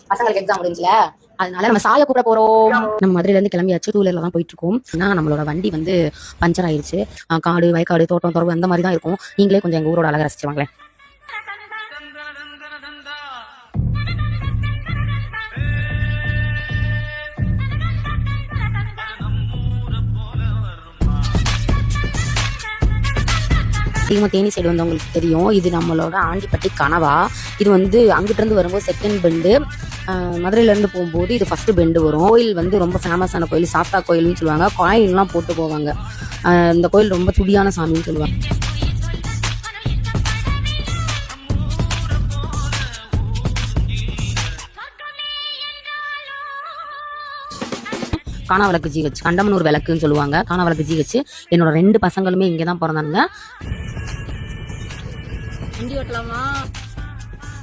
பசங்களுக்கு எக்ஸாம் முடிஞ்சுல, அதனால நம்ம சாய கூப்பிட போறோம். நம்ம மதுரையில இருந்து கிளம்பியாச்சு. 2 வீலர்ல தான் போயிட்டு இருக்கோம். ஏன்னா நம்மளோட வண்டி வந்து பஞ்சர் ஆயிடுச்சு. காடு வயக்காடு தோட்டம் துறவு அந்த மாதிரி தான் இருக்கும். நீங்களே கொஞ்சம் எங்க ஊரோட அழகா ரசிச்சுவாங்களேன். அதிகமாக தேனி சைடு வந்து உங்களுக்கு தெரியும். இது நம்மளோட ஆண்டிப்பட்டி கனவா. இது வந்து அங்கிட்ட இருந்து வரும்போது செகண்ட் பெண்டு, மதுரையில இருந்து போகும்போது இது ஃபர்ஸ்ட் பெண்டு வரும். கோயில் வந்து ரொம்ப ஃபேமஸான கோயில், சாஸ்தா கோயில்னு சொல்லுவாங்க. காயின்லாம் போட்டு போவாங்க. இந்த கோயில் ரொம்ப துடியான சாமின்னு சொல்லுவாங்க. காணா விளக்கு ஜிஹெச், கண்டமனூர் விளக்குன்னு சொல்லுவாங்க. காணா விளக்கு ஜிஹெச். என்னோட 2 பசங்களுமே இங்கே தான் பிறந்தானுங்க. வண்டி ஓட்டலாமா?